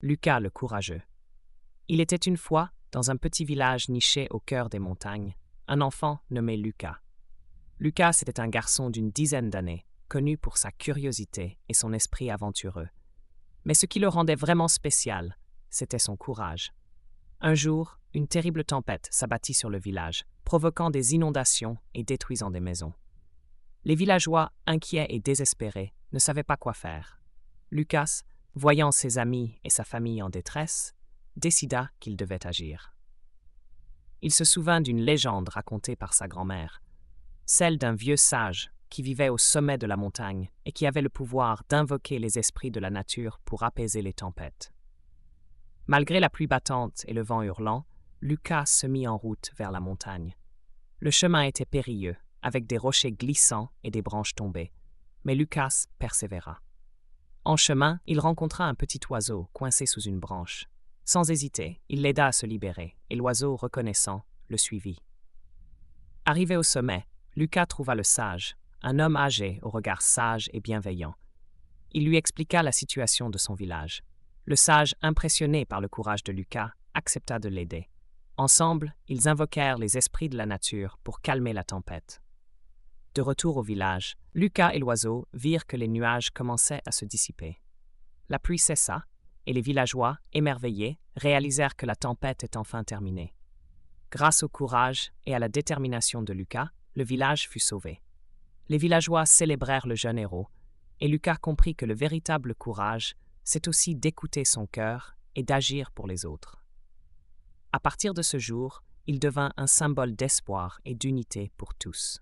Lucas le courageux. Il était une fois, dans un petit village niché au cœur des montagnes, un enfant nommé Lucas. Lucas était un garçon d'une dizaine d'années, connu pour sa curiosité et son esprit aventureux. Mais ce qui le rendait vraiment spécial, c'était son courage. Un jour, une terrible tempête s'abattit sur le village, provoquant des inondations et détruisant des maisons. Les villageois, inquiets et désespérés, ne savaient pas quoi faire. Lucas, voyant ses amis et sa famille en détresse, décida qu'il devait agir. Il se souvint d'une légende racontée par sa grand-mère, celle d'un vieux sage qui vivait au sommet de la montagne et qui avait le pouvoir d'invoquer les esprits de la nature pour apaiser les tempêtes. Malgré la pluie battante et le vent hurlant, Lucas se mit en route vers la montagne. Le chemin était périlleux, avec des rochers glissants et des branches tombées, mais Lucas persévéra. En chemin, il rencontra un petit oiseau coincé sous une branche. Sans hésiter, il l'aida à se libérer, et l'oiseau, reconnaissant, le suivit. Arrivé au sommet, Lucas trouva le sage, un homme âgé au regard sage et bienveillant. Il lui expliqua la situation de son village. Le sage, impressionné par le courage de Lucas, accepta de l'aider. Ensemble, ils invoquèrent les esprits de la nature pour calmer la tempête. De retour au village, Lucas et l'oiseau virent que les nuages commençaient à se dissiper. La pluie cessa, et les villageois, émerveillés, réalisèrent que la tempête est enfin terminée. Grâce au courage et à la détermination de Lucas, le village fut sauvé. Les villageois célébrèrent le jeune héros, et Lucas comprit que le véritable courage, c'est aussi d'écouter son cœur et d'agir pour les autres. À partir de ce jour, il devint un symbole d'espoir et d'unité pour tous.